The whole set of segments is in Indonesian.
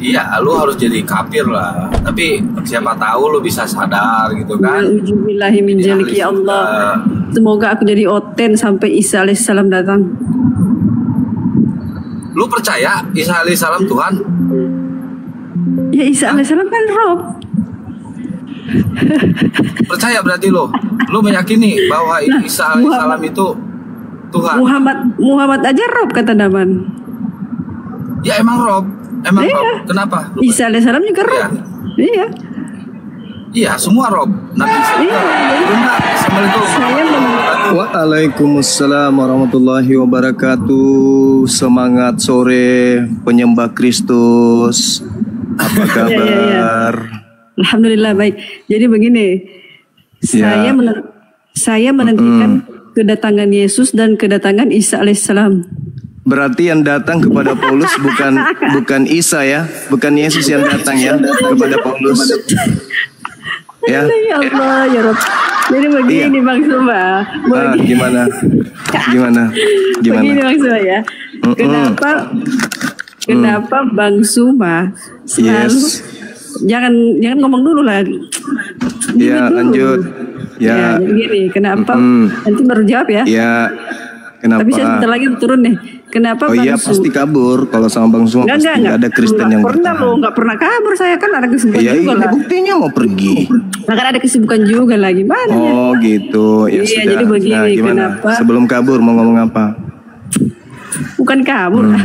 Iya, lu harus jadi kafir lah. Tapi siapa tahu lu bisa sadar gitu kan. Ujubillahi min jalik ya Allah. Semoga aku jadi oten sampai Isa alaihissalam datang. Lu percaya Isa alaihissalam Tuhan? Ya Isa alaihissalam kan Rob. Percaya berarti lu meyakini bahwa Isa alaihissalam itu Tuhan. Muhammad aja Rob kata Daman. Ya emang Rob. Emang iya. Rob. Kenapa? Isa alaihissalam juga Rob. Iya. Iya, semua Rob. Nabi Assalamualaikum. Waalaikumsalam warahmatullahi wabarakatuh. Semangat sore penyembah Kristus. Apa kabar? Alhamdulillah baik. Jadi begini, saya menantikan kedatangan Yesus dan kedatangan Isa alaihissalam. Berarti yang datang kepada Paulus bukan Isa ya, bukan Yesus yang datang ya kepada Paulus. Ya. Ya Allah ya Rob. Jadi begini Bang Suma. Gimana? Begini Bang Suma ya. Kenapa Bang Suma selalu jangan ngomong dulu lah. Ya lanjut. Ya. Jadi gini, kenapa nanti baru jawab ya? Ya. Kenapa? Tapi saya sebentar lagi turun nih. Kenapa Bang iya pasti kabur kalau sama Bang Suma pasti nggak ada Kristen yang pernah lo nggak pernah kabur, saya kan ada kesibukan juga lah. Buktinya mau pergi. Nah kan ada kesibukan juga lah gimana? Oh gitu ya iya, sudah. Jadi begini, kenapa? Sebelum kabur mau ngomong apa? Bukan kabur,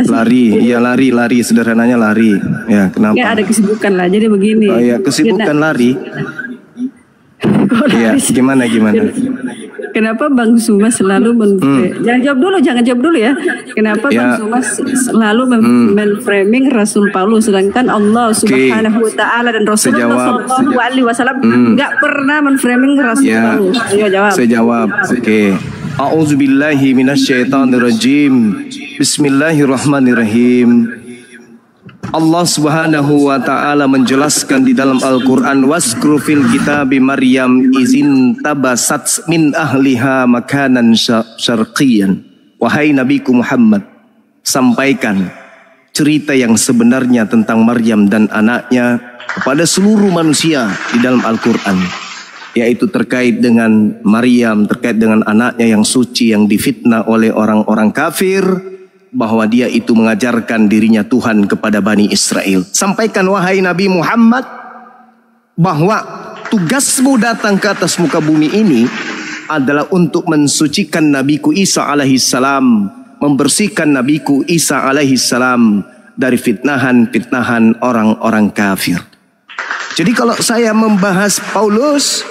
lari sederhananya lari. Ya kenapa? Ya ada kesibukan lah. Jadi begini. Oh iya kesibukan lari. Iya gimana? Kenapa Bang Suma selalu jangan jawab dulu ya. Kenapa Bang Suma selalu men-framing Rasul Paulus, sedangkan Allah Subhanahu wa taala dan Rasulullah sallallahu alaihi wasallam enggak pernah men-framing Rasul Paulus. Ayo jawab. Saya jawab. Oke. A'udzubillahi minasyaitonirrajim. Bismillahirrahmanirrahim. Allah Subhanahu wa taala menjelaskan di dalam Al-Qur'an waskru fil kitabi Maryam izin tabasat min ahliha makanan syarqiyan. Wahai Nabiku Muhammad, sampaikan cerita yang sebenarnya tentang Maryam dan anaknya kepada seluruh manusia di dalam Al-Qur'an, yaitu terkait dengan Maryam, terkait dengan anaknya yang suci yang difitnah oleh orang-orang kafir, bahwa dia itu mengajarkan dirinya Tuhan kepada Bani Israel. Sampaikan wahai Nabi Muhammad bahwa tugasmu datang ke atas muka bumi ini adalah untuk mensucikan Nabiku Isa alaihissalam, membersihkan Nabiku Isa alaihissalam dari fitnahan orang-orang kafir. Jadi kalau saya membahas Paulus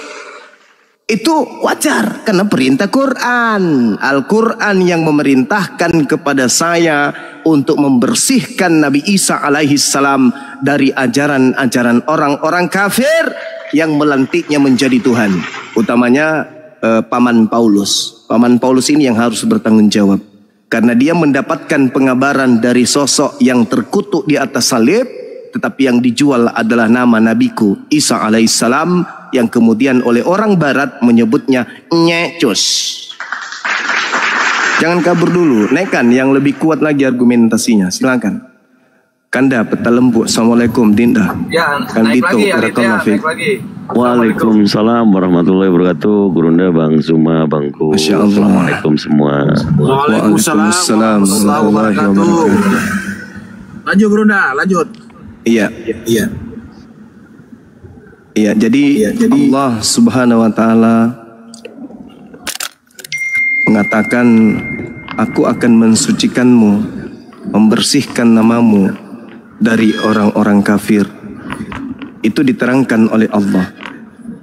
itu wajar karena perintah Quran. Al-Quran yang memerintahkan kepada saya untuk membersihkan Nabi Isa alaihissalam dari ajaran-ajaran orang-orang kafir yang melantiknya menjadi Tuhan. Utamanya paman Paulus. Paman Paulus ini yang harus bertanggung jawab, karena dia mendapatkan pengabaran dari sosok yang terkutuk di atas salib, tetapi yang dijual adalah nama Nabiku Isa alaihissalam, yang kemudian oleh orang barat menyebutnya nyecus. Jangan kabur dulu, naikkan yang lebih kuat lagi argumentasinya. Silakan. Kanda peta lembu. Assalamualaikum Dinda. Ya, naik lagi. Waalaikumsalam warahmatullahi wabarakatuh. Gurunda, Bang Suma, Bangku. Assalamualaikum semua. Waalaikumsalam warahmatullahi wabarakatuh. Lanjut Gurunda, lanjut. Iya, jadi Allah Subhanahu wa taala mengatakan, aku akan mensucikanmu, membersihkan namamu dari orang-orang kafir. Itu diterangkan oleh Allah.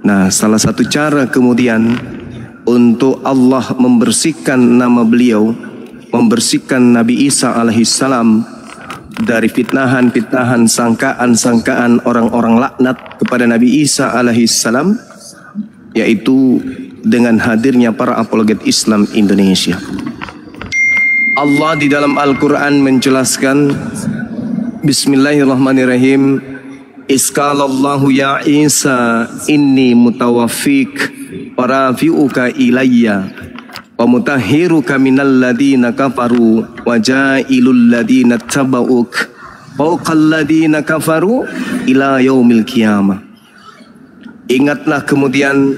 Nah, salah satu cara kemudian untuk Allah membersihkan nama beliau, membersihkan Nabi Isa alaihissalam dari fitnahan-fitnahan, sangkaan-sangkaan orang-orang laknat kepada Nabi Isa alaihissalam, yaitu dengan hadirnya para apologet Islam Indonesia. Allah di dalam Al-Quran menjelaskan, Bismillahirrahmanirrahim, Iskalallahu ya Isa inni mutawaffik wa rafi'uka ilayya wa mutahhiruka minal ladina kafaru wa ja'ilul ladina taba'uk fawqal ladina kafaru ila yaumil qiyamah. Ingatlah kemudian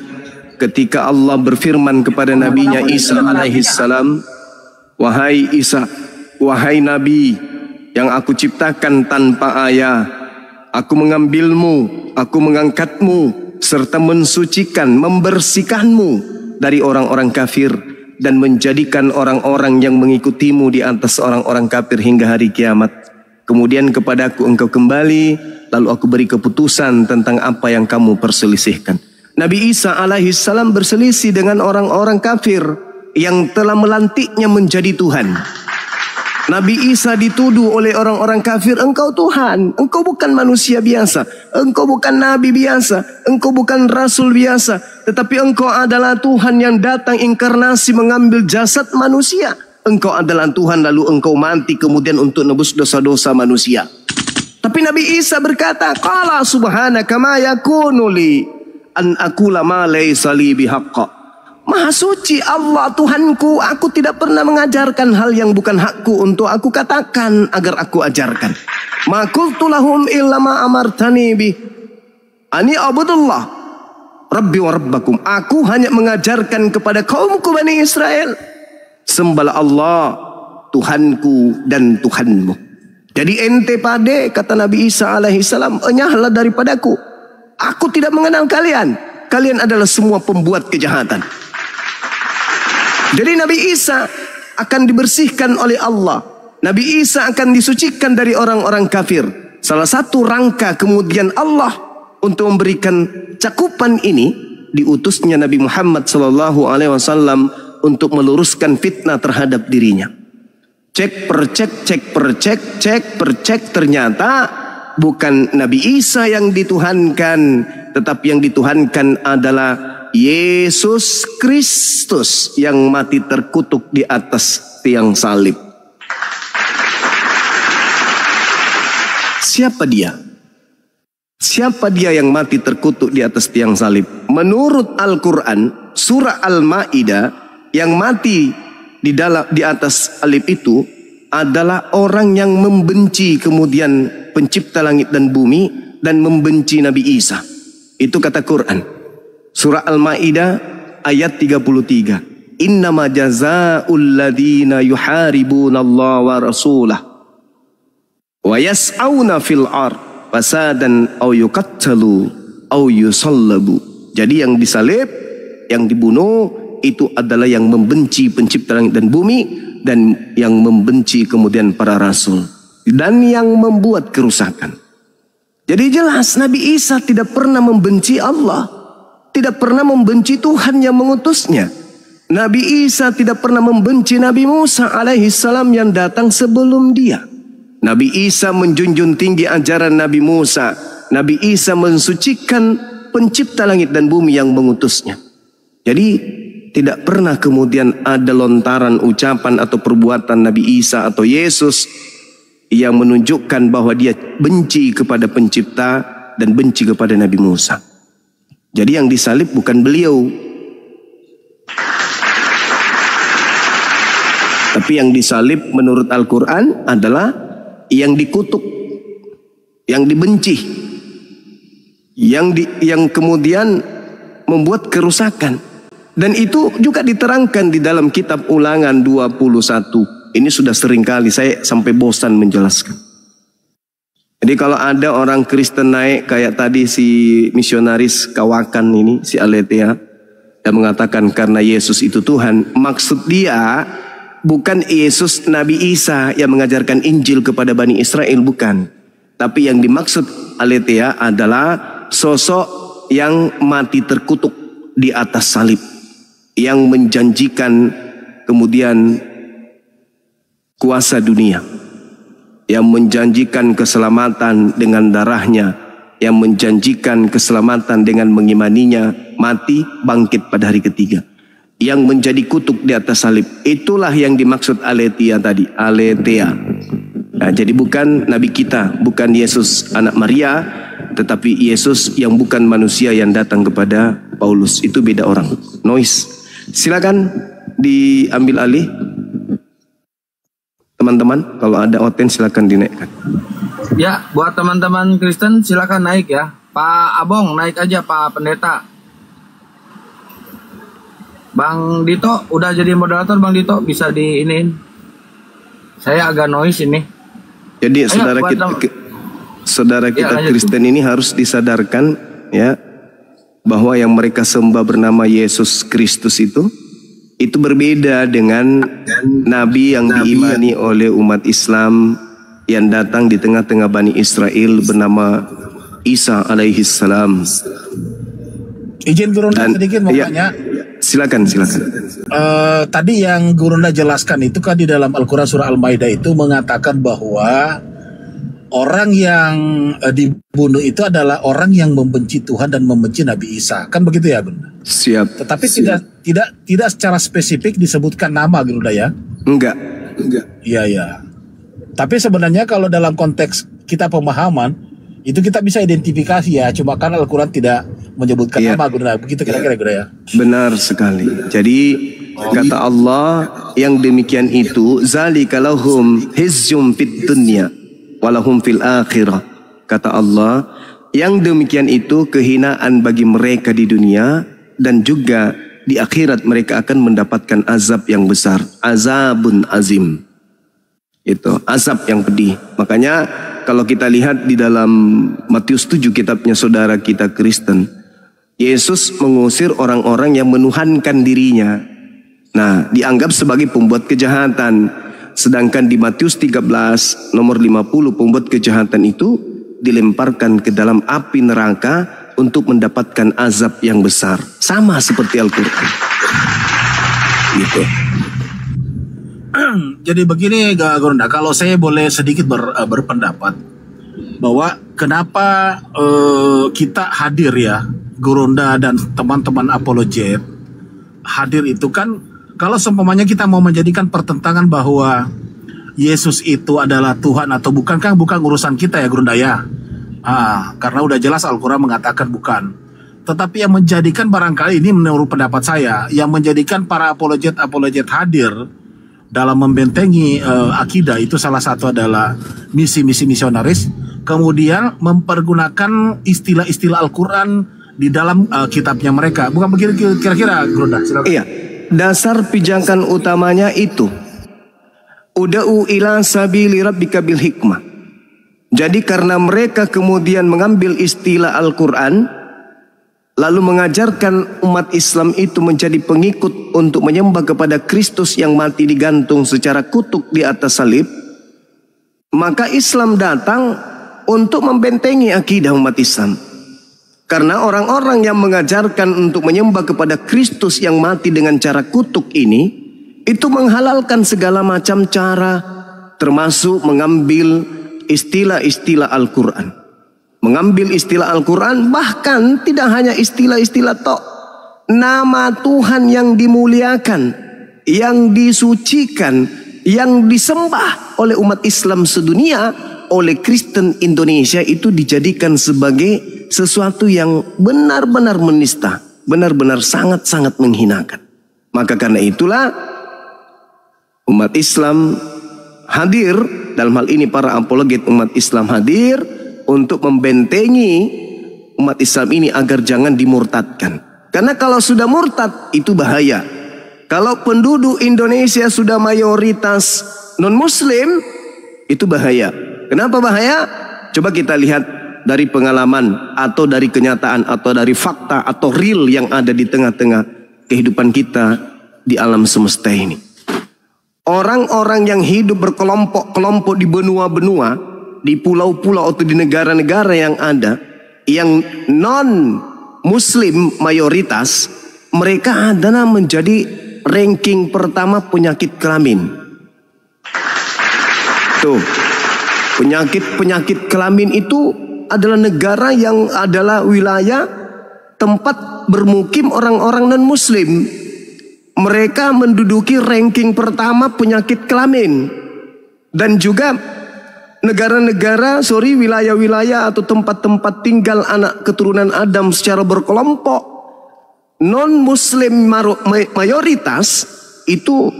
ketika Allah berfirman kepada nabinya Isa alaihi salam, wahai Isa, wahai Nabi yang aku ciptakan tanpa ayah, aku mengambilmu, aku mengangkatmu, serta mensucikan, membersihkanmu dari orang-orang kafir dan menjadikan orang-orang yang mengikutimu di atas orang-orang kafir hingga hari kiamat. Kemudian kepadaku engkau kembali, lalu aku beri keputusan tentang apa yang kamu perselisihkan. Nabi Isa alaihi salam berselisih dengan orang-orang kafir yang telah melantiknya menjadi Tuhan. Nabi Isa dituduh oleh orang-orang kafir, engkau Tuhan, engkau bukan manusia biasa, engkau bukan nabi biasa, engkau bukan rasul biasa, tetapi engkau adalah Tuhan yang datang inkarnasi mengambil jasad manusia. Engkau adalah Tuhan lalu engkau mati kemudian untuk nebus dosa-dosa manusia. Tapi Nabi Isa berkata, qala subhanaka ma yakunu li an aqula ma laysa li bihaqqa. Maha suci Allah Tuhanku, aku tidak pernah mengajarkan hal yang bukan hakku untuk aku katakan agar aku ajarkan. Ma qultu lahum illa ma amartani bi ani abudullah rabbi wa rabbakum. Aku hanya mengajarkan kepada kaumku Bani Israel, sembahlah Allah Tuhanku dan Tuhanmu. Jadi ente pade, kata Nabi Isa alaihi salam, enyahlah daripadaku. Aku tidak mengenal kalian. Kalian adalah semua pembuat kejahatan. Jadi Nabi Isa akan dibersihkan oleh Allah. Nabi Isa akan disucikan dari orang-orang kafir. Salah satu rangka kemudian Allah untuk memberikan cakupan ini, diutusnya Nabi Muhammad SAW untuk meluruskan fitnah terhadap dirinya. Cek per cek, ternyata bukan Nabi Isa yang dituhankan, tetapi yang dituhankan adalah Yesus Kristus yang mati terkutuk di atas tiang salib. Siapa dia? Siapa dia yang mati terkutuk di atas tiang salib? Menurut Al-Quran, surah Al-Ma'idah, yang mati di atas salib itu adalah orang yang membenci kemudian pencipta langit dan bumi dan membenci Nabi Isa. Itu kata Quran. Surah Al-Ma'idah ayat 33. Innama jazaa'ul ladina yuharibuna Allah wa rasulah wa yas'auna fil ard fasadan aw yuqattalu aw yusallabu. Jadi yang disalib, yang dibunuh itu adalah yang membenci pencipta langit dan bumi dan yang membenci kemudian para rasul dan yang membuat kerusakan. Jadi jelas Nabi Isa tidak pernah membenci Allah, tidak pernah membenci Tuhan yang mengutusnya. Nabi Isa tidak pernah membenci Nabi Musa alaihi salam yang datang sebelum dia. Nabi Isa menjunjung tinggi ajaran Nabi Musa. Nabi Isa mensucikan pencipta langit dan bumi yang mengutusnya. Jadi tidak pernah kemudian ada lontaran ucapan atau perbuatan Nabi Isa atau Yesus yang menunjukkan bahwa dia benci kepada pencipta dan benci kepada Nabi Musa. Jadi yang disalib bukan beliau, tapi yang disalib menurut Al-Quran adalah yang dikutuk, yang dibenci, yang kemudian membuat kerusakan. Dan itu juga diterangkan di dalam kitab Ulangan 21. Ini sudah sering kali saya sampai bosan menjelaskan. Jadi kalau ada orang Kristen naik kayak tadi si misionaris Kawakan ini, si Aletea, yang mengatakan karena Yesus itu Tuhan, maksud dia bukan Yesus Nabi Isa yang mengajarkan Injil kepada Bani Israel, bukan. Tapi yang dimaksud Aletea adalah sosok yang mati terkutuk di atas salib, yang menjanjikan kemudian kuasa dunia, yang menjanjikan keselamatan dengan darahnya, yang menjanjikan keselamatan dengan mengimaninya, mati, bangkit pada hari ketiga, yang menjadi kutuk di atas salib. Itulah yang dimaksud Aletea tadi, Aletea. Nah, jadi bukan Nabi kita, bukan Yesus anak Maria, tetapi Yesus yang bukan manusia yang datang kepada Paulus. Itu beda orang. Noise. Silakan diambil alih. Teman-teman, kalau ada oten silakan dinaikkan. Ya, buat teman-teman Kristen silakan naik ya. Pak Abong naik aja, Pak Pendeta. Bang Dito udah jadi moderator, Bang Dito bisa diinin. Saya agak noise ini. Jadi saudara kita Kristen ini harus disadarkan ya bahwa yang mereka sembah bernama Yesus Kristus itu berbeda dengan nabi yang diimani oleh umat Islam yang datang di tengah-tengah Bani Israel bernama Isa alaihi salam. Izin Gurunda sedikit mau tanya. Silakan. Tadi yang Gurunda jelaskan itu kan di dalam Al-Quran surah Al-Maidah itu mengatakan bahwa orang yang dibunuh itu adalah orang yang membenci Tuhan dan membenci Nabi Isa. Kan begitu ya, Gurunda? Siap. Tetapi tidak secara spesifik disebutkan nama, Gurunda ya? Enggak. Iya. Tapi sebenarnya kalau dalam konteks kita pemahaman itu kita bisa identifikasi ya, cuma kan Al-Quran tidak menyebutkan nama, Gurunda. Begitu kira-kira, Gurunda ya? Benar sekali. Jadi kata Allah yang demikian itu zalika lahum hizyum fid dunya walahum fil akhirah. Kata Allah yang demikian itu kehinaan bagi mereka di dunia dan juga di akhirat mereka akan mendapatkan azab yang besar, azabun azim. Itu azab yang pedih. Makanya kalau kita lihat di dalam Matius 7 kitabnya saudara kita Kristen, Yesus mengusir orang-orang yang menuhankan dirinya. Nah, dianggap sebagai pembuat kejahatan. Sedangkan di Matius 13 nomor 50 pembuat kejahatan itu dilemparkan ke dalam api neraka untuk mendapatkan azab yang besar. Sama seperti Al-Quran. Gitu. Jadi begini Gurunda, kalau saya boleh sedikit berpendapat bahwa kenapa kita hadir ya, Gurunda dan teman-teman apologet hadir itu kan kalau seumpamanya kita mau menjadikan pertentangan bahwa Yesus itu adalah Tuhan atau bukan, kan bukan urusan kita ya, Gurunda ya. Karena udah jelas Al-Quran mengatakan bukan. Tetapi yang menjadikan barangkali ini menurut pendapat saya, yang menjadikan para apologet hadir dalam membentengi akidah itu salah satu adalah misi-misi misionaris, kemudian mempergunakan istilah-istilah Al-Quran di dalam kitabnya mereka. Bukan begitu kira-kira, Gurunda? Iya, dasar pijakan utamanya itu uda'u ila sabili rabbika bil hikmah. Jadi karena mereka kemudian mengambil istilah Al-Quran lalu mengajarkan umat Islam itu menjadi pengikut untuk menyembah kepada Kristus yang mati digantung secara kutuk di atas salib, maka Islam datang untuk membentengi akidah umat Islam. Karena orang-orang yang mengajarkan untuk menyembah kepada Kristus yang mati dengan cara kutuk ini, itu menghalalkan segala macam cara, termasuk mengambil istilah-istilah Al-Quran. Mengambil istilah Al-Quran, bahkan tidak hanya istilah-istilah tok, nama Tuhan yang dimuliakan, yang disucikan, yang disembah oleh umat Islam sedunia, oleh Kristen Indonesia itu dijadikan sebagai sesuatu yang benar-benar menista, benar-benar sangat-sangat menghinakan. Maka karena itulah umat Islam hadir, dalam hal ini para apologet umat Islam hadir untuk membentengi umat Islam ini agar jangan dimurtadkan. Karena kalau sudah murtad itu bahaya. Kalau penduduk Indonesia sudah mayoritas non-muslim itu bahaya. Kenapa bahaya? Coba kita lihat dari pengalaman atau dari kenyataan atau dari fakta atau real yang ada di tengah-tengah kehidupan kita di alam semesta ini. Orang-orang yang hidup berkelompok-kelompok di benua-benua, di pulau-pulau atau di negara-negara yang ada, yang non-muslim mayoritas, mereka adalah menjadi ranking pertama penyakit kelamin. Tuh, penyakit kelamin itu adalah negara yang adalah wilayah tempat bermukim orang-orang non-muslim. Mereka menduduki ranking pertama penyakit kelamin. Dan juga wilayah-wilayah atau tempat-tempat tinggal anak keturunan Adam secara berkelompok, non-muslim mayoritas itu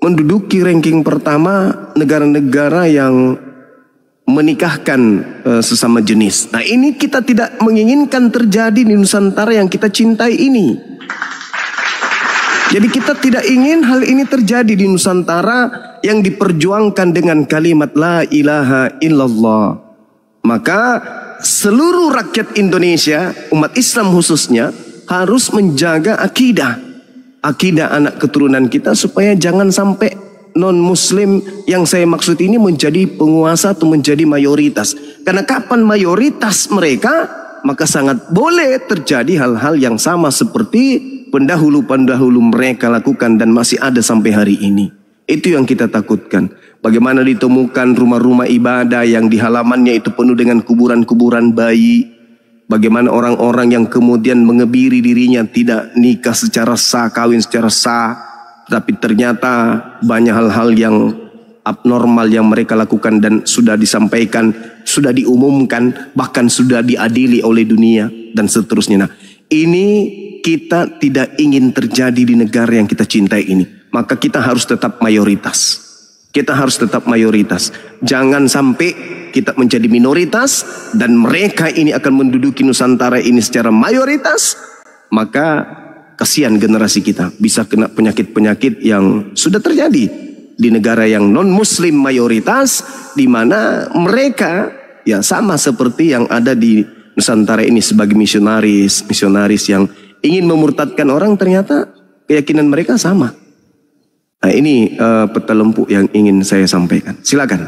menduduki ranking pertama negara-negara yang menikahkan sesama jenis. Nah, ini kita tidak menginginkan terjadi di Nusantara yang kita cintai ini. Jadi kita tidak ingin hal ini terjadi di Nusantara yang diperjuangkan dengan kalimat la ilaha illallah. Maka seluruh rakyat Indonesia, umat Islam khususnya, harus menjaga akidah anak keturunan kita supaya jangan sampai non-muslim yang saya maksud ini menjadi penguasa atau menjadi mayoritas. Karena kapan mayoritas mereka, maka sangat boleh terjadi hal-hal yang sama seperti pendahulu-pendahulu mereka lakukan dan masih ada sampai hari ini. Itu yang kita takutkan. Bagaimana ditemukan rumah-rumah ibadah yang di halamannya itu penuh dengan kuburan-kuburan bayi. Bagaimana orang-orang yang kemudian mengebiri dirinya tidak nikah secara sah, kawin secara sah. Tapi ternyata banyak hal-hal yang abnormal yang mereka lakukan dan sudah disampaikan, sudah diumumkan, bahkan sudah diadili oleh dunia dan seterusnya. Nah, ini kita tidak ingin terjadi di negara yang kita cintai ini. Maka kita harus tetap mayoritas. Kita harus tetap mayoritas. Jangan sampai kita menjadi minoritas dan mereka ini akan menduduki Nusantara ini secara mayoritas. Maka kasihan generasi kita bisa kena penyakit-penyakit yang sudah terjadi di negara yang non-muslim mayoritas, di mana mereka ya sama seperti yang ada di Nusantara ini sebagai misionaris yang ingin memurtadkan orang, ternyata keyakinan mereka sama. Nah, ini peta lempu yang ingin saya sampaikan. Silakan.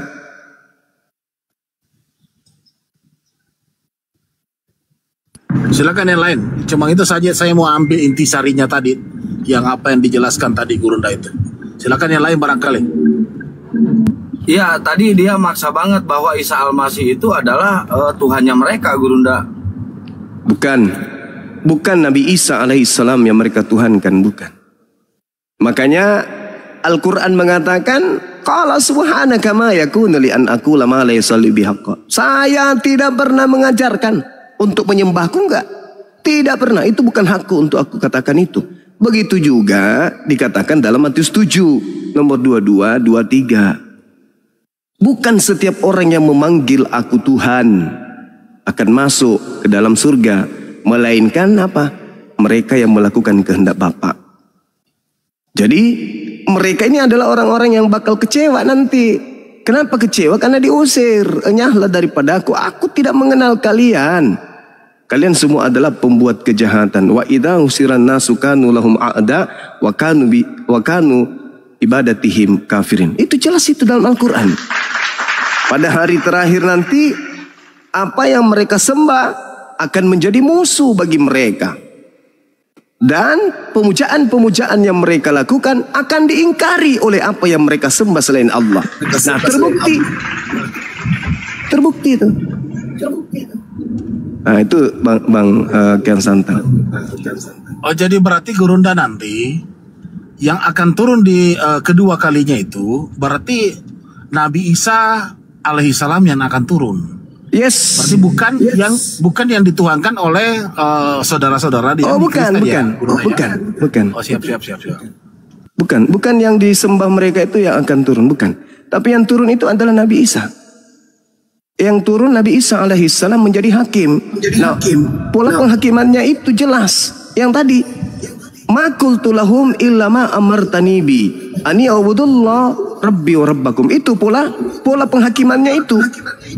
Silakan yang lain. Cuma itu saja saya mau ambil intisarinya tadi, yang apa yang dijelaskan tadi Gurunda itu. Silakan yang lain barangkali. Iya, tadi dia maksa banget bahwa Isa Al-Masih itu adalah Tuhannya mereka, Gurunda. Bukan Nabi Isa alaihissalam yang mereka tuhankan, bukan. Makanya Al-Quran mengatakan, qala subhanaka ma yakunu li an aqula ma laysa li bihaqq. Saya tidak pernah mengajarkan untuk menyembahku, enggak. Tidak pernah, itu bukan hakku untuk aku katakan itu. Begitu juga dikatakan dalam Matius 7 nomor 22, 23. Bukan setiap orang yang memanggil aku Tuhan akan masuk ke dalam surga, melainkan apa? Mereka yang melakukan kehendak Bapa. Jadi mereka ini adalah orang-orang yang bakal kecewa nanti. Kenapa kecewa? Karena diusir. Enyahlah daripada aku tidak mengenal kalian. Kalian semua adalah pembuat kejahatan. Wa idza usiran nasu kanu lahum a'da wa kanu ibadatihim kafirin. Itu jelas itu dalam Al-Quran. Pada hari terakhir nanti, apa yang mereka sembah akan menjadi musuh bagi mereka. Dan pemujaan-pemujaan yang mereka lakukan akan diingkari oleh apa yang mereka sembah selain Allah. Nah, terbukti itu. Nah, itu Bang Kian Santang. Oh, jadi berarti Gurunda nanti yang akan turun di kedua kalinya itu berarti Nabi Isa alaihissalam yang akan turun. Yes. Berarti bukan yang dituangkan oleh saudara-saudara di bukan. Oh, siap. Bukan yang disembah mereka itu yang akan turun, bukan. Tapi yang turun itu adalah Nabi Isa. Yang turun Nabi Isa alaihissalam menjadi hakim. Pola penghakimannya itu jelas. Yang tadi, ma qultu lahum illa ma amartani bi ani a'budullah rabbi wa rabbakum. Itu pola penghakimannya itu.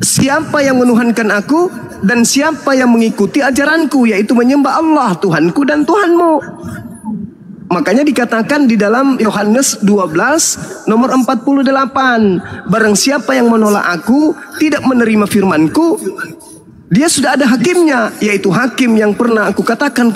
Siapa yang menuhankan aku dan siapa yang mengikuti ajaranku, yaitu menyembah Allah Tuhanku dan Tuhanmu. Makanya dikatakan di dalam Yohanes 12 nomor 48, barang siapa yang menolak aku, tidak menerima firmanku, dia sudah ada hakimnya, yaitu hakim yang pernah aku katakan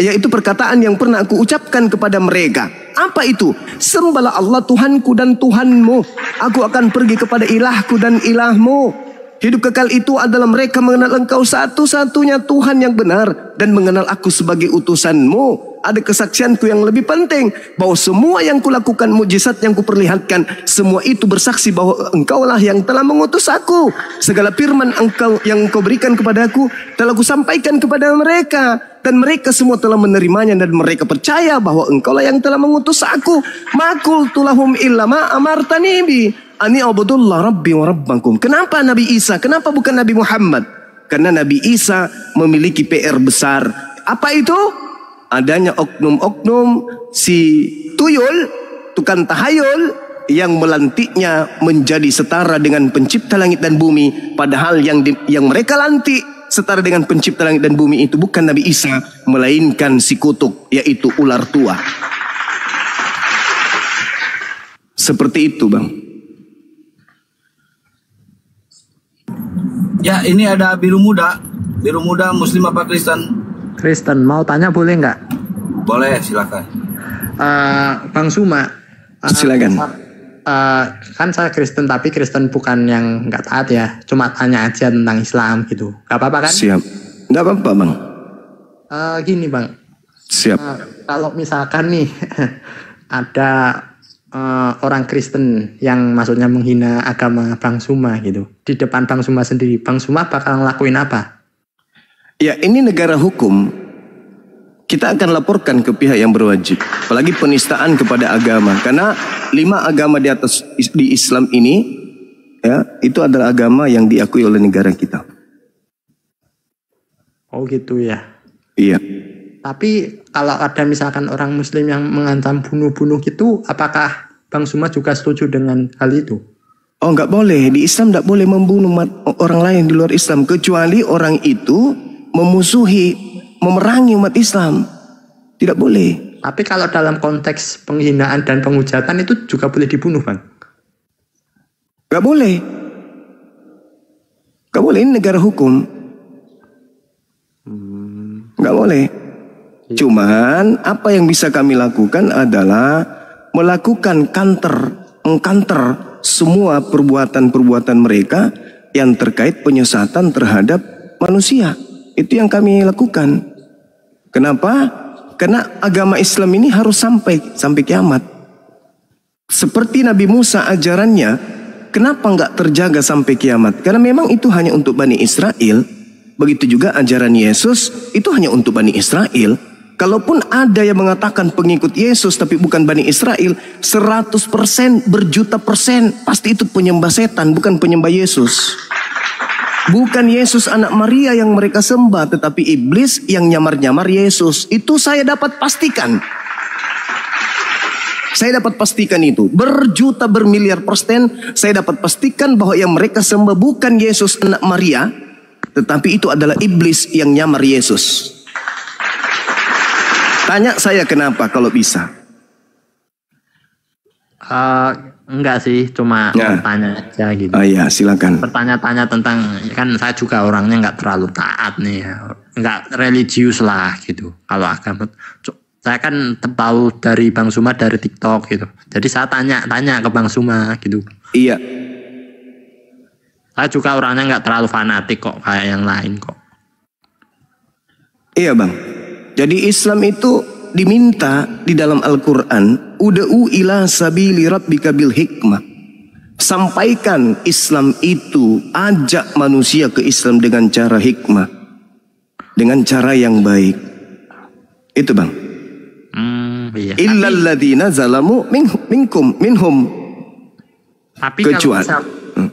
yaitu perkataan yang pernah aku ucapkan kepada mereka. Apa itu? Sembahlah Allah Tuhanku dan Tuhanmu. Aku akan pergi kepada ilahku dan ilahmu. Hidup kekal itu adalah mereka mengenal engkau satu-satunya Tuhan yang benar dan mengenal aku sebagai utusanmu. Ada kesaksianku yang lebih penting, bahwa semua yang kulakukan, mujizat yang kuperlihatkan, semua itu bersaksi bahwa engkaulah yang telah mengutus aku. Segala firman engkau yang kau berikan kepadaku telah kusampaikan kepada mereka, dan mereka semua telah menerimanya dan mereka percaya bahwa engkaulah yang telah mengutus aku. Ma qultu lahum illa ma amartani bi Ani abudullah rabbi wa rabbakum. Kenapa Nabi Isa? Kenapa bukan Nabi Muhammad? Karena Nabi Isa memiliki PR besar. Apa itu? Adanya oknum-oknum si tuyul, tukang tahayul, yang melantiknya menjadi setara dengan pencipta langit dan bumi. Padahal yang mereka lantik setara dengan pencipta langit dan bumi itu bukan Nabi Isa, melainkan si kutuk, yaitu ular tua. Seperti itu, Bang. Ya, ini ada biru muda. Biru muda Muslim apa Kristen? Kristen, mau tanya boleh nggak? Boleh, silakan. Bang Suma, Silakan. Kan saya Kristen tapi Kristen bukan yang nggak taat ya, cuma tanya aja tentang Islam gitu. Gak apa-apa kan? Siap. Nggak apa-apa, Bang. Gini Bang. Siap. Kalau misalkan nih ada orang Kristen yang maksudnya menghina agama Bang Suma gitu di depan Bang Suma sendiri, Bang Suma bakal ngelakuin apa? Ya, ini negara hukum. Kita akan laporkan ke pihak yang berwajib. Apalagi penistaan kepada agama. Karena 5 agama di atas di Islam ini, ya, itu adalah agama yang diakui oleh negara kita. Oh gitu ya. Iya. Tapi kalau ada misalkan orang Muslim yang mengancam bunuh-bunuh gitu, apakah Bang Suma juga setuju dengan hal itu? Oh, nggak boleh. Di Islam nggak boleh membunuh orang lain di luar Islam, kecuali orang itu memusuhi, memerangi umat Islam. Tidak boleh. Tapi kalau dalam konteks penghinaan dan penghujatan itu juga boleh dibunuh, Bang? Nggak boleh. Nggak boleh, ini negara hukum. Nggak boleh. Cuman apa yang bisa kami lakukan adalah melakukan mengkanter semua perbuatan-perbuatan mereka yang terkait penyesatan terhadap manusia. Itu yang kami lakukan. Kenapa? Karena agama Islam ini harus sampai kiamat. Seperti Nabi Musa ajarannya, kenapa nggak terjaga sampai kiamat? Karena memang itu hanya untuk Bani Israel. Begitu juga ajaran Yesus itu hanya untuk Bani Israel. Kalaupun ada yang mengatakan pengikut Yesus tapi bukan Bani Israel, 100%, berjuta persen pasti itu penyembah setan, bukan penyembah Yesus. Bukan Yesus anak Maria yang mereka sembah, tetapi iblis yang nyamar-nyamar Yesus. Itu saya dapat pastikan. Saya dapat pastikan itu. Berjuta bermiliar persen saya dapat pastikan bahwa yang mereka sembah bukan Yesus anak Maria, tetapi itu adalah iblis yang nyamar Yesus. Tanya saya kenapa kalau bisa. Enggak sih, cuma tanya aja gitu. Iya, silakan. Bertanya-tanya tentang, kan saya juga orangnya nggak terlalu taat nih, nggak religius lah gitu. Kalau agama, saya kan tahu dari Bang Suma dari TikTok gitu. Jadi saya tanya ke Bang Suma gitu. Iya. Saya juga orangnya nggak terlalu fanatik kok kayak yang lain kok. Iya, Bang. Jadi Islam itu diminta di dalam Al-Quran, ud'u ila sabili rabbika bil hikmah. Sampaikan Islam itu, ajak manusia ke Islam dengan cara hikmah, dengan cara yang baik. Itu, Bang. Iya. Illal ladzina zalamu minhum. Tapi kecuali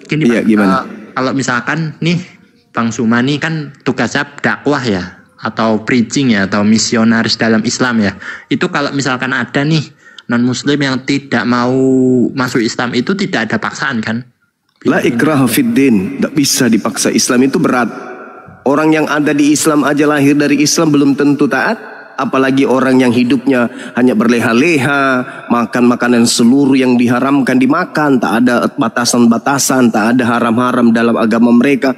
gini, iya, Bang, gimana? Kalau misalkan nih Bang Suma nih kan tugasnya dakwah ya, atau preaching ya, atau misionaris dalam Islam ya. Itu kalau misalkan ada nih non muslim yang tidak mau masuk Islam, itu tidak ada paksaan kan? La ikraha fiddin, tidak bisa dipaksa. Islam itu berat. Orang yang ada di Islam aja lahir dari Islam belum tentu taat, apalagi orang yang hidupnya hanya berleha-leha, makan makanan seluruh yang diharamkan dimakan, tak ada batasan-batasan, tak ada haram-haram dalam agama mereka.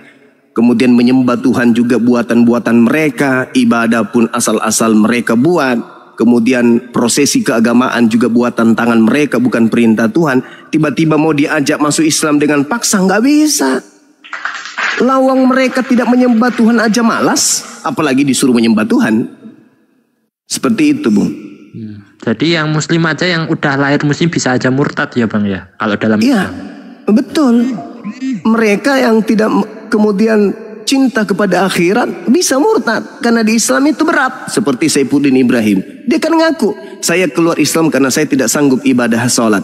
Kemudian menyembah Tuhan juga buatan-buatan mereka, ibadah pun asal-asal mereka buat. Kemudian prosesi keagamaan juga buatan tangan mereka, bukan perintah Tuhan. Tiba-tiba mau diajak masuk Islam dengan paksa, nggak bisa. Lawang mereka tidak menyembah Tuhan aja malas, apalagi disuruh menyembah Tuhan. Seperti itu, Bung. Jadi yang muslim aja yang udah lahir muslim bisa aja murtad ya, Bang ya, kalau dalam Islam. Betul. Mereka yang tidak kemudian cinta kepada akhirat bisa murtad karena di Islam itu berat. Seperti Saifuddin Ibrahim, dia kan ngaku, saya keluar Islam karena saya tidak sanggup ibadah sholat.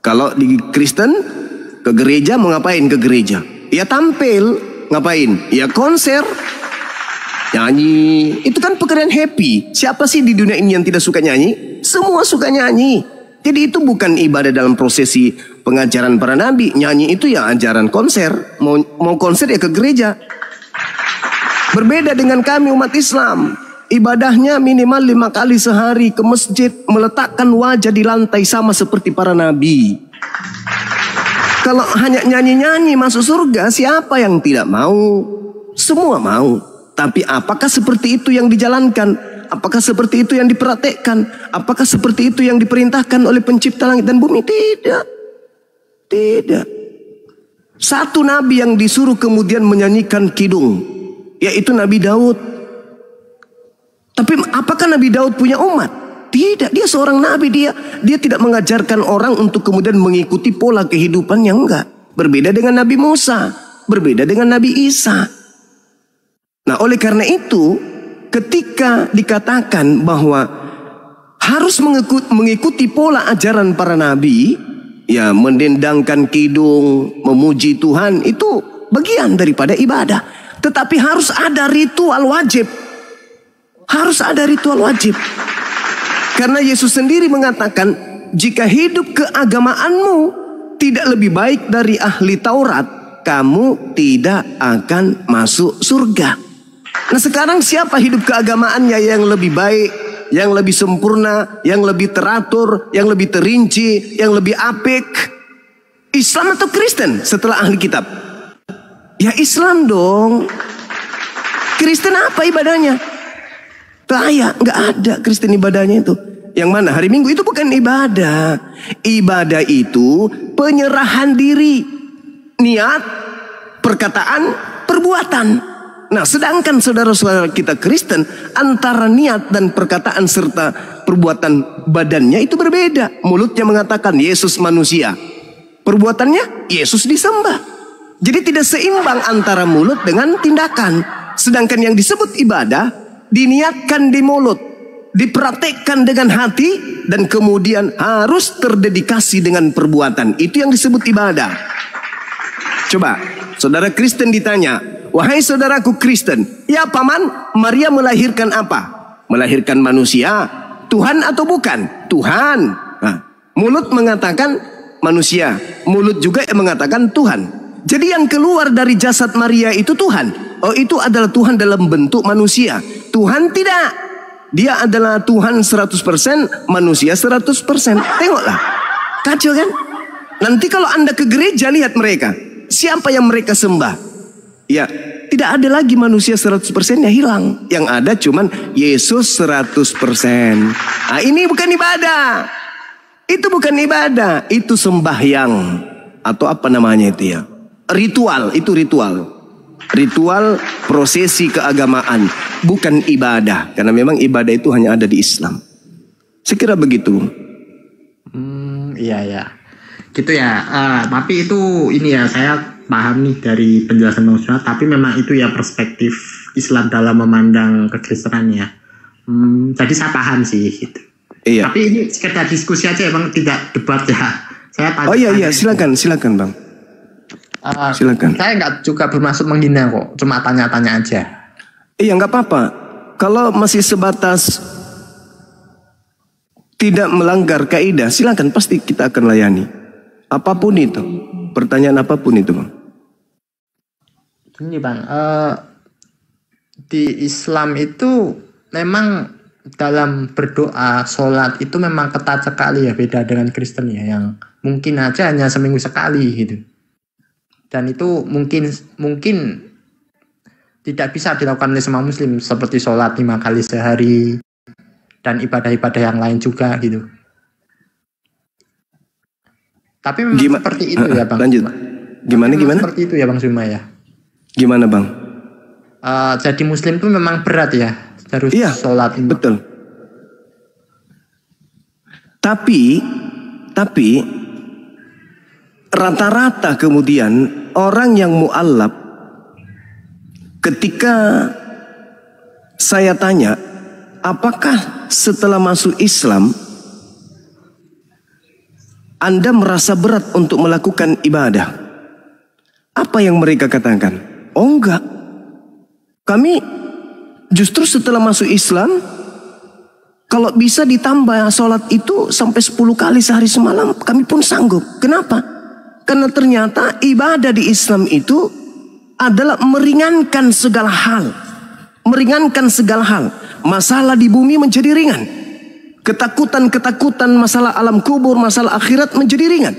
Kalau di Kristen, Ke gereja mau ngapain ke gereja? Ya tampil, ngapain? Ya konser, nyanyi. Itu kan pekerjaan happy. Siapa sih di dunia ini yang tidak suka nyanyi? Semua suka nyanyi. Jadi itu bukan ibadah dalam prosesi pengajaran para nabi. Nyanyi itu ya ajaran konser. Mau konser ya ke gereja. Berbeda dengan kami umat Islam. Ibadahnya minimal 5 kali sehari ke masjid, meletakkan wajah di lantai sama seperti para nabi. Kalau hanya nyanyi-nyanyi masuk surga, siapa yang tidak mau? Semua mau. Tapi apakah seperti itu yang dijalankan? Apakah seperti itu yang dipraktekkan? Apakah seperti itu yang diperintahkan oleh pencipta langit dan bumi? Tidak. Tidak. Satu nabi yang disuruh kemudian menyanyikan kidung, yaitu Nabi Daud. Tapi apakah Nabi Daud punya umat? Tidak, dia seorang nabi. Dia tidak mengajarkan orang untuk kemudian mengikuti pola kehidupan yang enggak. Berbeda dengan Nabi Musa, berbeda dengan Nabi Isa. Nah, oleh karena itu, ketika dikatakan bahwa harus mengikuti pola ajaran para nabi, ya mendendangkan kidung, memuji Tuhan, itu bagian daripada ibadah. Tetapi harus ada ritual wajib. Harus ada ritual wajib. Karena Yesus sendiri mengatakan, jika hidup keagamaanmu tidak lebih baik dari ahli Taurat, kamu tidak akan masuk surga. Nah, sekarang siapa hidup keagamaannya yang lebih baik, yang lebih sempurna, yang lebih teratur, yang lebih terinci, yang lebih apik? Islam atau Kristen setelah ahli kitab? Ya Islam dong. Kristen apa ibadahnya? Nggak ada Kristen ibadahnya itu. Yang mana? Hari Minggu itu bukan ibadah. Ibadah itu penyerahan diri, niat, perkataan, perbuatan. Nah, sedangkan saudara-saudara kita Kristen, antara niat dan perkataan serta perbuatan badannya itu berbeda. Mulutnya mengatakan Yesus manusia, perbuatannya Yesus disembah. Jadi tidak seimbang antara mulut dengan tindakan. Sedangkan yang disebut ibadah diniatkan di mulut, dipraktekkan dengan hati, dan kemudian harus terdedikasi dengan perbuatan. Itu yang disebut ibadah. Coba saudara Kristen ditanya, wahai saudaraku Kristen, ya paman, Maria melahirkan apa? Melahirkan manusia, Tuhan atau bukan? Tuhan. Nah, mulut mengatakan manusia, mulut juga yang mengatakan Tuhan. Jadi yang keluar dari jasad Maria itu Tuhan. Oh, itu adalah Tuhan dalam bentuk manusia. Tuhan tidak. Dia adalah Tuhan 100%, manusia 100%. Tengoklah. Kacau kan? Nanti kalau Anda ke gereja, lihat mereka. Siapa yang mereka sembah? Ya, tidak ada lagi manusia 100%, ya hilang. Yang ada cuman Yesus 100%. Nah, ini bukan ibadah. Itu bukan ibadah. Itu sembahyang. Atau apa namanya itu ya? Ritual, itu ritual. Ritual prosesi keagamaan, bukan ibadah. Karena memang ibadah itu hanya ada di Islam. Saya kira begitu. Iya ya, gitu ya. Tapi itu ini ya, saya paham nih dari penjelasan Bang Suma. Tapi memang itu ya perspektif Islam dalam memandang kekristenan ya. Jadi saya paham sih. Gitu. Iya. Tapi ini sekedar diskusi aja ya Bang, tidak debat ya. Saya tanya. Oh iya, silakan Bang. Silakan. Saya nggak juga bermaksud menghina kok, cuma tanya-tanya aja. Iya, nggak apa-apa. Kalau masih sebatas tidak melanggar kaidah, silakan, pasti kita akan layani. Apapun itu, pertanyaan apapun itu, Bang. Ini Bang, di Islam itu memang dalam berdoa, sholat itu memang ketat sekali ya, beda dengan Kristen ya, yang mungkin aja hanya seminggu sekali gitu. Dan itu mungkin tidak bisa dilakukan oleh semua muslim, seperti sholat 5 kali sehari dan ibadah-ibadah yang lain juga gitu. Tapi memang seperti itu ya Bang. Lanjut. Gimana? Seperti itu ya Bang Suma ya. Gimana Bang? Jadi muslim itu memang berat ya, harus sholat. Betul. Tapi rata-rata kemudian orang yang mu'allab, ketika saya tanya, apakah setelah masuk Islam Anda merasa berat untuk melakukan ibadah. Apa yang mereka katakan? Oh enggak. Kami justru setelah masuk Islam, kalau bisa ditambah sholat itu sampai 10 kali sehari semalam, kami pun sanggup. Kenapa? Karena ternyata ibadah di Islam itu adalah meringankan segala hal. Meringankan segala hal. Masalah di bumi menjadi ringan. Ketakutan-ketakutan masalah alam kubur, masalah akhirat menjadi ringan.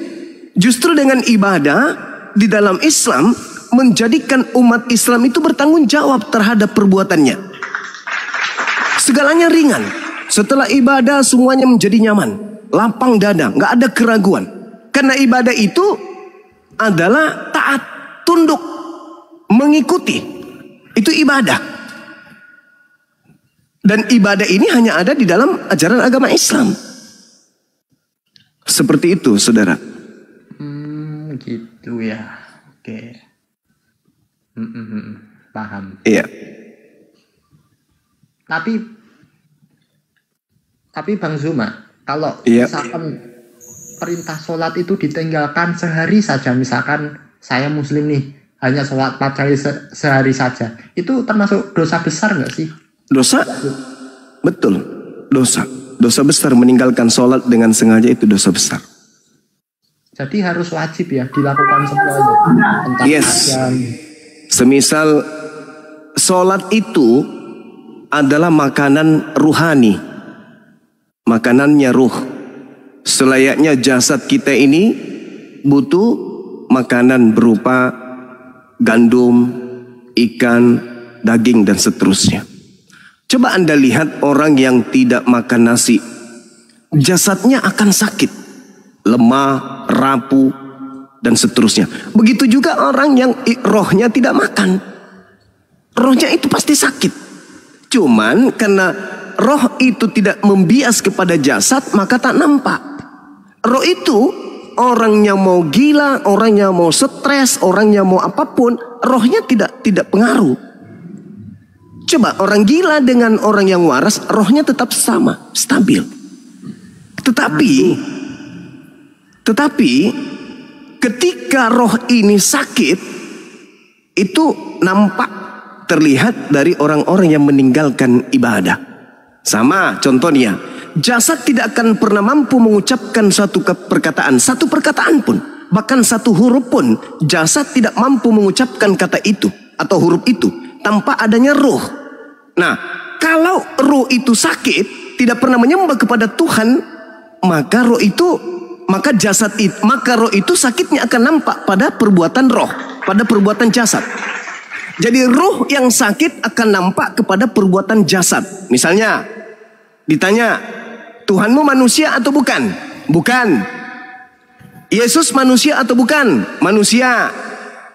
Justru dengan ibadah di dalam Islam menjadikan umat Islam itu bertanggung jawab terhadap perbuatannya. Segalanya ringan. Setelah ibadah semuanya menjadi nyaman, lapang dada, nggak ada keraguan. Karena ibadah itu adalah taat, tunduk, mengikuti. Itu ibadah. Dan ibadah ini hanya ada di dalam ajaran agama Islam. Seperti itu, saudara. Gitu ya. Oke. Paham. Iya. Tapi Bang Zuma, kalau iya, misalkan perintah sholat itu ditinggalkan sehari saja, misalkan saya muslim nih, hanya sholat 4 kali sehari saja, itu termasuk dosa besar nggak sih? Dosa? Betul. Dosa. Dosa besar, meninggalkan sholat dengan sengaja itu dosa besar. Jadi harus wajib ya dilakukan semuanya. Yes. Semisal sholat itu adalah makanan ruhani. Makanannya ruh. Selayaknya jasad kita ini butuh makanan berupa gandum, ikan, daging, dan seterusnya. Coba Anda lihat orang yang tidak makan nasi, jasadnya akan sakit, lemah, rapuh, dan seterusnya. Begitu juga orang yang rohnya tidak makan, rohnya itu pasti sakit. Cuman karena roh itu tidak membias kepada jasad, maka tak nampak. Roh itu orangnya mau gila, orangnya mau stres, orangnya mau apapun, rohnya tidak pengaruh. Coba orang gila dengan orang yang waras, rohnya tetap sama, stabil. Tetapi ketika roh ini sakit, itu nampak terlihat dari orang-orang yang meninggalkan ibadah. Sama contohnya, jasad tidak akan pernah mampu mengucapkan satu perkataan, satu perkataan pun, bahkan satu huruf pun, jasad tidak mampu mengucapkan kata itu atau huruf itu tanpa adanya roh. Nah, kalau roh itu sakit, tidak pernah menyembah kepada Tuhan, maka roh itu sakitnya akan nampak pada perbuatan roh, pada perbuatan jasad. Jadi roh yang sakit akan nampak kepada perbuatan jasad. Misalnya ditanya, Tuhanmu manusia atau bukan? Bukan. Yesus manusia atau bukan? Manusia.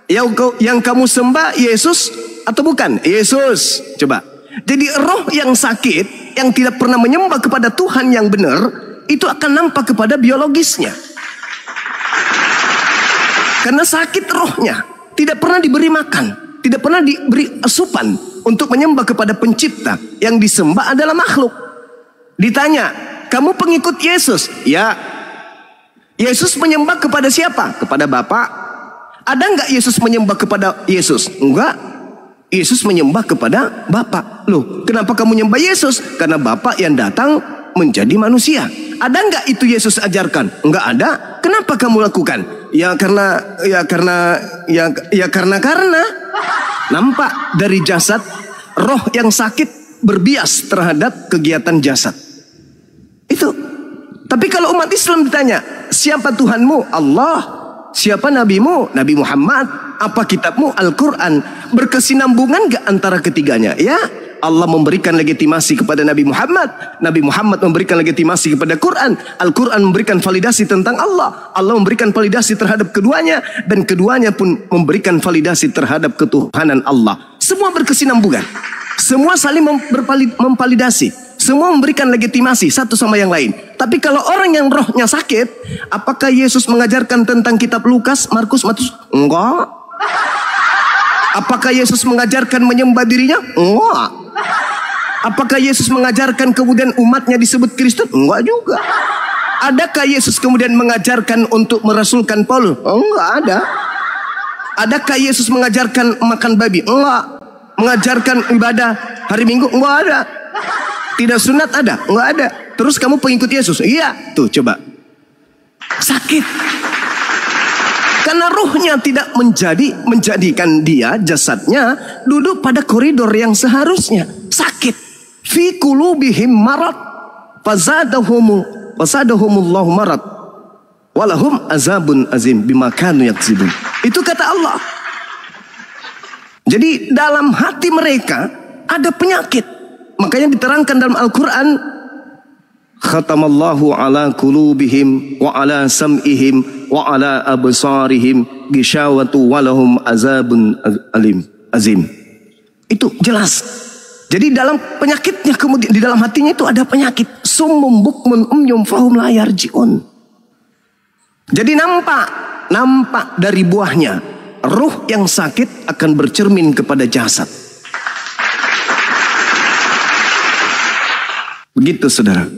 Yang kamu sembah Yesus atau bukan? Yesus. Coba. Jadi roh yang sakit, yang tidak pernah menyembah kepada Tuhan yang benar, itu akan nampak kepada biologisnya. Karena sakit rohnya, tidak pernah diberi makan, tidak pernah diberi asupan untuk menyembah kepada pencipta. Yang disembah adalah makhluk. Ditanya, kamu pengikut Yesus? Ya. Yesus menyembah kepada siapa? Kepada Bapa. Ada nggak Yesus menyembah kepada Yesus? Enggak. Yesus menyembah kepada Bapa. Loh, kenapa kamu menyembah Yesus? Karena Bapa yang datang menjadi manusia. Ada nggak itu Yesus ajarkan? Enggak ada. Kenapa kamu lakukan? Karena nampak dari jasad, roh yang sakit berbias terhadap kegiatan jasad. Itu. Tapi kalau umat Islam ditanya, siapa Tuhanmu? Allah. Siapa nabimu? Nabi Muhammad. Apa kitabmu? Al-Quran. Berkesinambungan gak antara ketiganya? Ya, Allah memberikan legitimasi kepada Nabi Muhammad. Nabi Muhammad memberikan legitimasi kepada Quran. Al-Quran memberikan validasi tentang Allah. Allah memberikan validasi terhadap keduanya. Dan keduanya pun memberikan validasi terhadap ketuhanan Allah. Semua berkesinambungan. Semua saling memvalidasi. Semua memberikan legitimasi satu sama yang lain. Tapi kalau orang yang rohnya sakit, apakah Yesus mengajarkan tentang kitab Lukas, Markus, Matius? Enggak. Apakah Yesus mengajarkan menyembah dirinya? Enggak. Apakah Yesus mengajarkan kemudian umatnya disebut Kristen? Enggak juga. Adakah Yesus kemudian mengajarkan untuk merasulkan Paulus? Oh, enggak ada. Adakah Yesus mengajarkan makan babi? Enggak. Mengajarkan ibadah hari Minggu? Enggak ada. Tidak sunat ada? Enggak ada. Terus kamu pengikut Yesus? Iya. Tuh coba. Sakit. Karena ruhnya tidak menjadikan dia, jasadnya duduk pada koridor yang seharusnya. Sakit. Fi qulubihim marad fazadahumullahu marad walahum azabun azim bima kanu yakzibun. Itu kata Allah. Jadi dalam hati mereka ada penyakit. Makanya diterangkan dalam Al-Quran, khatamallahu ala qulubihim wa ala sam'ihim wa ala absarihim gishawatu walahum azabun azim. Itu jelas. Jadi dalam penyakitnya, kemudian di dalam hatinya itu ada penyakit. Summum bukmun umyum fahum la yarji'un. Jadi nampak dari buahnya, ruh yang sakit akan bercermin kepada jasad. Begitu saudara.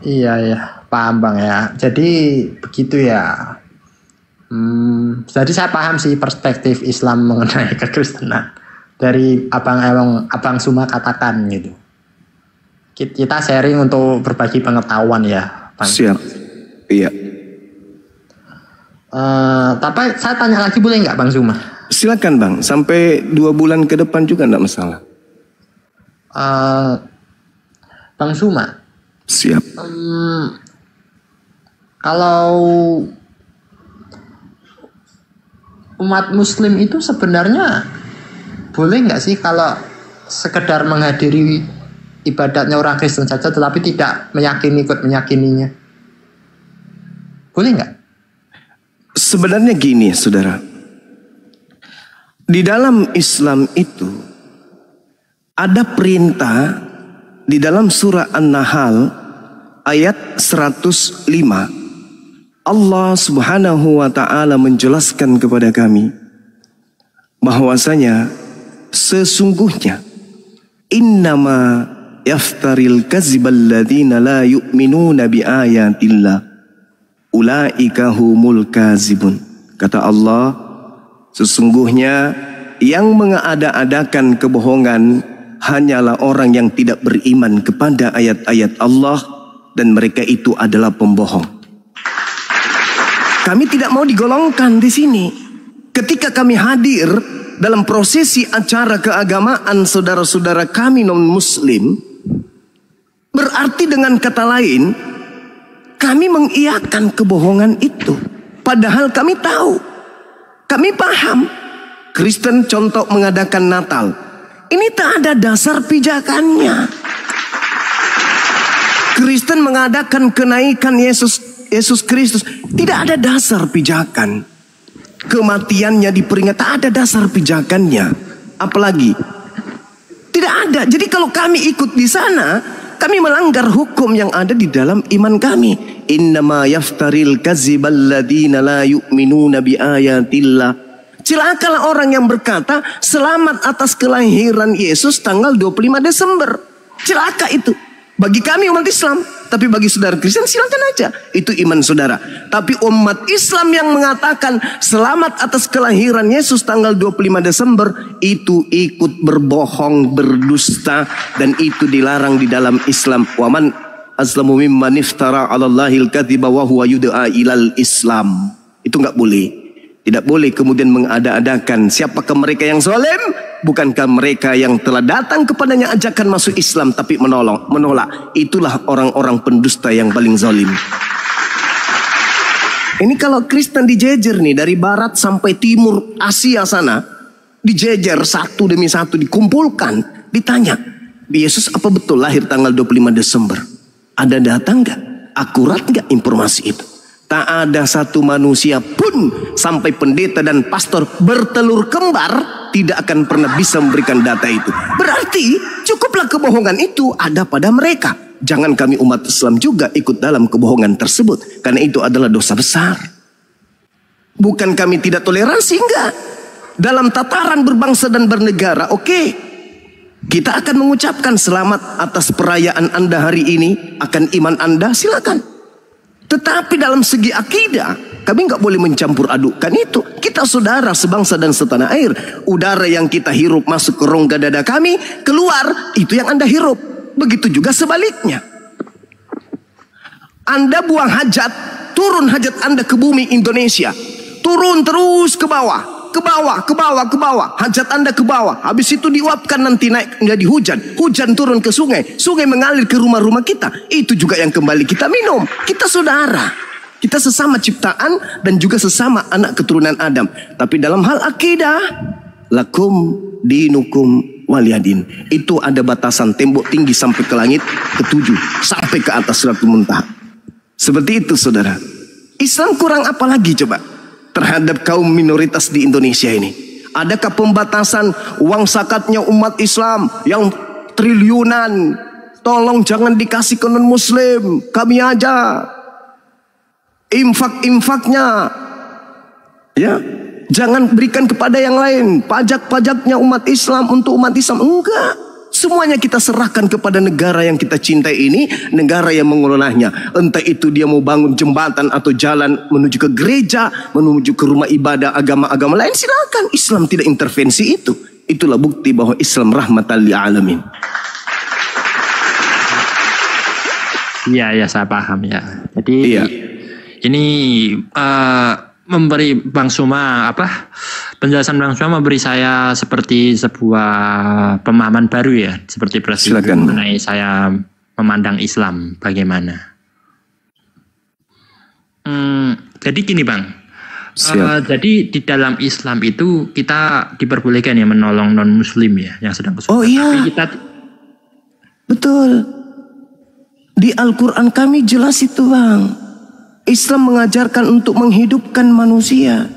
Iya ya, paham Bang ya. Jadi begitu ya. Jadi saya paham sih perspektif Islam mengenai kekristenan dari Abang Suma katakan gitu. Kita sharing untuk berbagi pengetahuan ya, Bang. Siap. Iya. Tapi saya tanya lagi boleh nggak Bang Suma? Silakan Bang. Sampai 2 bulan ke depan juga nggak masalah. Bang Suma. Siap. Kalau umat Muslim itu sebenarnya boleh nggak sih kalau sekedar menghadiri ibadatnya orang Kristen saja, tetapi tidak ikut meyakininya? Boleh nggak? Sebenarnya gini, saudara. Di dalam Islam itu ada perintah di dalam surah An-Nahl ayat 105. Allah Subhanahu wa taala menjelaskan kepada kami bahwasanya sesungguhnya innama yaftaril kazibal ladzina la yu'minuna bi ayatillah ulaika humul kazibun. Kata Allah, sesungguhnya yang mengada-adakan kebohongan hanyalah orang yang tidak beriman kepada ayat-ayat Allah, dan mereka itu adalah pembohong. Kami tidak mau digolongkan di sini. Ketika kami hadir dalam prosesi acara keagamaan saudara-saudara kami non-muslim, berarti dengan kata lain, kami mengiyakan kebohongan itu. Padahal kami tahu, kami paham. Kristen contoh mengadakan Natal. Ini tak ada dasar pijakannya. Kristen mengadakan kenaikan Yesus Kristus. Tidak ada dasar pijakan. Kematiannya diperingat, tak ada dasar pijakannya. Apalagi tidak ada. Jadi kalau kami ikut di sana, kami melanggar hukum yang ada di dalam iman kami. Innama yaftaril kazibal ladzina la yu'minuna bi ayatillah. Celakalah orang yang berkata selamat atas kelahiran Yesus tanggal 25 Desember. Celaka itu. Bagi kami umat Islam. Tapi bagi saudara Kristen silakan aja. Itu iman saudara. Tapi umat Islam yang mengatakan selamat atas kelahiran Yesus tanggal 25 Desember. Itu ikut berbohong, berdusta. Dan itu dilarang di dalam Islam. Waman azlamu mimman iftara 'alallahil kadhiba wa huwa yud'a ilal Islam. Itu enggak boleh. Tidak boleh kemudian mengada-adakan. Siapakah mereka yang zalim? Bukankah mereka yang telah datang kepadanya ajakan masuk Islam tapi menolak? Itulah orang-orang pendusta yang paling zalim. Ini kalau Kristen dijejer nih dari barat sampai timur Asia sana, dijejer satu demi satu, dikumpulkan, ditanya, Yesus apa betul lahir tanggal 25 Desember? Ada data nggak? Akurat nggak informasi itu? Tak ada satu manusia pun sampai pendeta dan pastor bertelur kembar tidak akan pernah bisa memberikan data itu. Berarti cukuplah kebohongan itu ada pada mereka. Jangan kami umat Islam juga ikut dalam kebohongan tersebut. Karena itu adalah dosa besar. Bukan kami tidak toleransi, enggak. Dalam tataran berbangsa dan bernegara, oke. Kita akan mengucapkan selamat atas perayaan Anda hari ini, akan iman Anda, silakan. Tetapi dalam segi akidah, kami nggak boleh mencampur adukkan itu. Kita saudara sebangsa dan setanah air. Udara yang kita hirup masuk ke rongga dada kami, keluar, itu yang Anda hirup. Begitu juga sebaliknya. Anda buang hajat, turun hajat Anda ke bumi Indonesia. Turun terus ke bawah. Ke bawah, ke bawah, ke bawah. Hajat Anda ke bawah. Habis itu diuapkan, nanti naik menjadi hujan. Hujan turun ke sungai. Sungai mengalir ke rumah-rumah kita. Itu juga yang kembali kita minum. Kita saudara. Kita sesama ciptaan dan juga sesama anak keturunan Adam. Tapi dalam hal akidah, lakum dinukum waliyadin. Itu ada batasan tembok tinggi sampai ke langit ketujuh. Sampai ke atas Sidratul Muntaha. Seperti itu saudara. Islam kurang apa lagi coba terhadap kaum minoritas di Indonesia ini? Adakah pembatasan uang zakatnya umat Islam yang triliunan? Tolong jangan dikasih ke non muslim, kami aja. Infak-infaknya ya, jangan berikan kepada yang lain. Pajak-pajaknya umat Islam untuk umat Islam, enggak. Semuanya kita serahkan kepada negara yang kita cintai ini, negara yang mengelolanya. Entah itu dia mau bangun jembatan atau jalan menuju ke gereja, menuju ke rumah ibadah agama-agama lain, silakan. Islam tidak intervensi itu. Itulah bukti bahwa Islam rahmatan lil alamin. Iya, ya saya paham ya. Jadi iya. Ini memberi Bang Suma penjelasan Bang Suma memberi saya seperti sebuah pemahaman baru ya, seperti presiden mengenai saya memandang Islam bagaimana. Jadi gini Bang, jadi di dalam Islam itu kita diperbolehkan ya menolong non Muslim ya yang sedang kesulitan. Oh iya. Tapi kita betul. Di Al-Quran kami jelas itu Bang. Islam mengajarkan untuk menghidupkan manusia.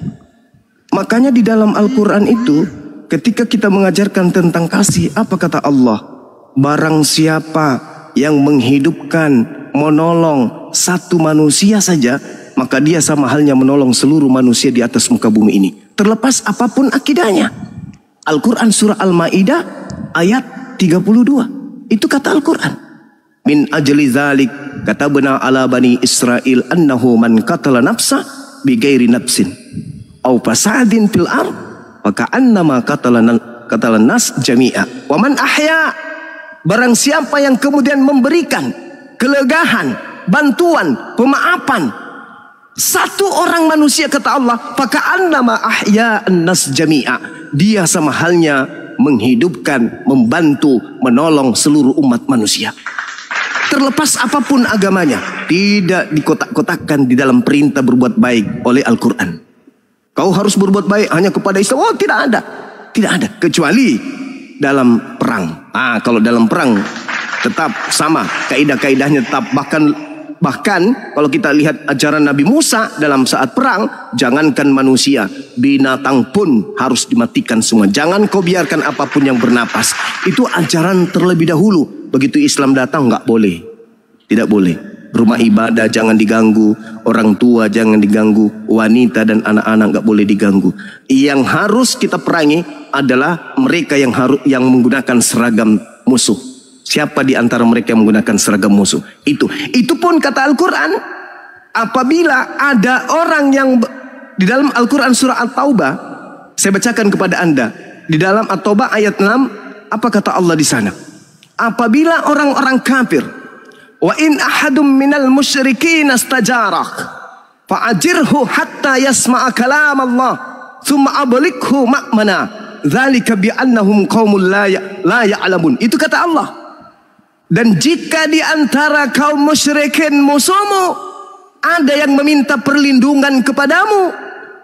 Makanya di dalam Al-Quran itu, ketika kita mengajarkan tentang kasih, apa kata Allah? Barang siapa yang menghidupkan, menolong satu manusia saja, maka dia sama halnya menolong seluruh manusia di atas muka bumi ini. Terlepas apapun akidahnya. Al-Quran surah Al-Ma'idah ayat 32. Itu kata Al-Quran. Min ajli zalik katabna ala bani Israel annahu man qatala nafsa bighairi nafsin aw fasadin fil ard fa ka'annama qatala nas jami'a wa man ahya, barang siapa yang kemudian memberikan kelegahan, bantuan, pemaafan satu orang manusia, kata Allah, fa ka'annama ahya an-nas jami'a, dia sama halnya menghidupkan, membantu, menolong seluruh umat manusia. Terlepas apapun agamanya, tidak dikotak-kotakkan di dalam perintah berbuat baik oleh Al-Quran. Kau harus berbuat baik hanya kepada Islam. Oh, tidak ada. Tidak ada. Kecuali dalam perang. Kalau dalam perang tetap sama. Kaidah-kaidahnya tetap. Bahkan kalau kita lihat ajaran Nabi Musa dalam saat perang, jangankan manusia, binatang pun harus dimatikan semua. Jangan kau biarkan apapun yang bernapas. Itu ajaran terlebih dahulu. Begitu Islam datang, nggak boleh. Tidak boleh. Rumah ibadah jangan diganggu, orang tua jangan diganggu, wanita dan anak-anak nggak boleh diganggu. Yang harus kita perangi adalah mereka yang menggunakan seragam musuh. Siapa di antara mereka yang menggunakan seragam musuh? Itu pun kata Al-Quran, apabila ada orang yang di dalam Al-Quran surah At-Taubah, saya bacakan kepada Anda. Di dalam At-Taubah ayat 6, apa kata Allah di sana? Apabila orang-orang kafir, wa in ahadum minal musyrikin astajarak, fa'ajirhu hatta yasma'a kalam Allah, thumma ablikhu ma'mana, dzalika bi'annahum qaumul la ya'lamun. Itu kata Allah. Dan jika di antara kaum musyrikin musuhmu ada yang meminta perlindungan kepadamu,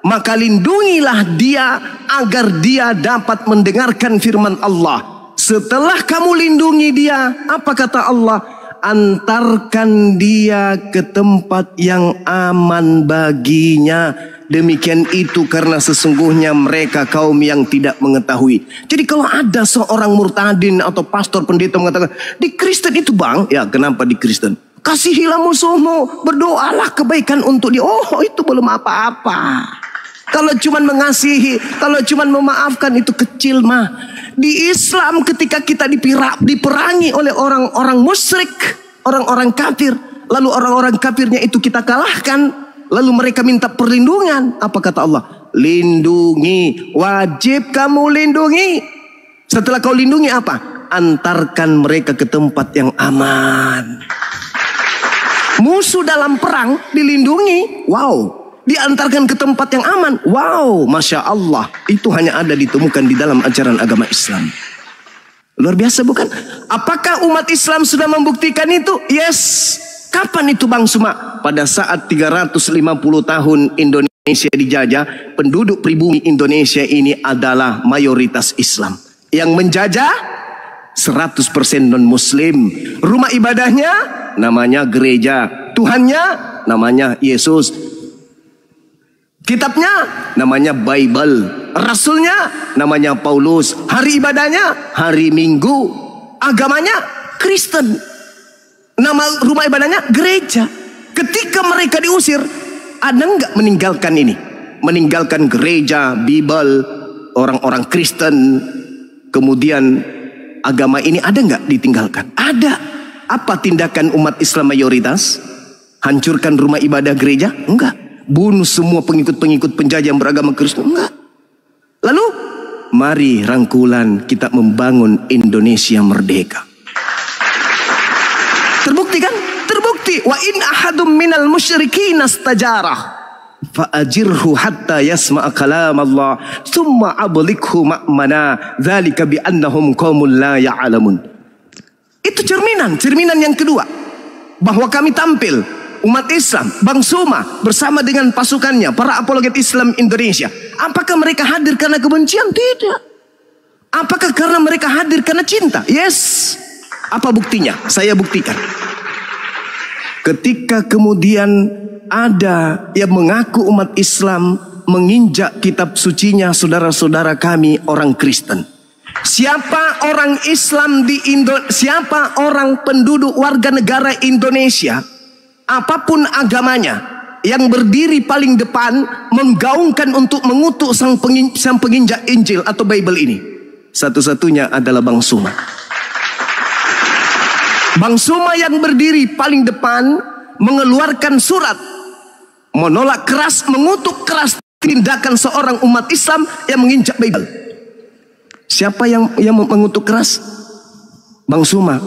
maka lindungilah dia agar dia dapat mendengarkan firman Allah. Setelah kamu lindungi dia, apa kata Allah? Antarkan dia ke tempat yang aman baginya. Demikian itu karena sesungguhnya mereka kaum yang tidak mengetahui. Jadi kalau ada seorang murtadin atau pastor pendeta mengatakan, di Kristen itu bang, ya kenapa di Kristen? Kasihilah musuhmu, berdoalah kebaikan untuk dia. Oh, itu belum apa-apa. Kalau cuman mengasihi, kalau cuman memaafkan itu kecil mah. Di Islam ketika kita diperangi oleh orang-orang musyrik, orang-orang kafir, lalu orang-orang kafirnya itu kita kalahkan, lalu mereka minta perlindungan. Apa kata Allah? Lindungi, wajib kamu lindungi. Setelah kau lindungi apa? Antarkan mereka ke tempat yang aman. Musuh dalam perang dilindungi, wow. Diantarkan ke tempat yang aman, wow, Masya Allah. Itu hanya ada ditemukan di dalam ajaran agama Islam. Luar biasa bukan? Apakah umat Islam sudah membuktikan itu? Yes. Kapan itu Bang Suma? Pada saat 350 tahun Indonesia dijajah, penduduk pribumi Indonesia ini adalah mayoritas Islam. Yang menjajah 100% non-muslim. Rumah ibadahnya namanya gereja. Tuhannya namanya Yesus. Kitabnya namanya Bible. Rasulnya namanya Paulus. Hari ibadahnya hari Minggu. Agamanya Kristen. Nama rumah ibadahnya gereja. Ketika mereka diusir, ada nggak meninggalkan ini? Meninggalkan gereja, Bible, orang-orang Kristen. Kemudian agama ini ada nggak ditinggalkan? Ada. Apa tindakan umat Islam mayoritas? Hancurkan rumah ibadah gereja? Enggak. Bunuh semua pengikut-pengikut penjajah yang beragama Kristen? Enggak. Lalu mari rangkulan kita membangun Indonesia merdeka. Terbukti kan? Terbukti. Wa in ahadum minal musyrikin astajarah fa'ajirhu hatta yasma'a kalam Allah thumma ablighu ma'mana dzalika bi annahum qaumul la ya'lamun. Itu cerminan yang kedua, bahwa kami tampil umat Islam, Bang Suma bersama dengan pasukannya, para apologet Islam Indonesia. Apakah mereka hadir karena kebencian? Tidak. Apakah karena mereka hadir karena cinta? Yes. Apa buktinya? Saya buktikan. Ketika kemudian ada yang mengaku umat Islam menginjak kitab sucinya saudara-saudara kami orang Kristen. Siapa orang Islam siapa orang penduduk warga negara Indonesia, apapun agamanya, yang berdiri paling depan menggaungkan untuk mengutuk sang penginjak Injil atau Bible ini, satu-satunya adalah Bang Suma. Bang Suma yang berdiri paling depan mengeluarkan surat menolak keras, mengutuk keras tindakan seorang umat Islam yang menginjak Bible. Siapa yang mengutuk keras? Bang Suma.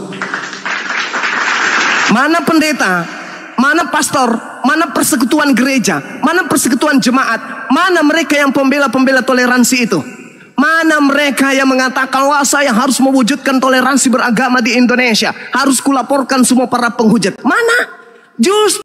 Mana pendeta? Mana pastor? Mana persekutuan gereja? Mana persekutuan jemaat? Mana mereka yang pembela-pembela toleransi itu? Mana mereka yang mengatakan, wah saya harus mewujudkan toleransi beragama di Indonesia, harus kulaporkan semua para penghujat? Mana? Justru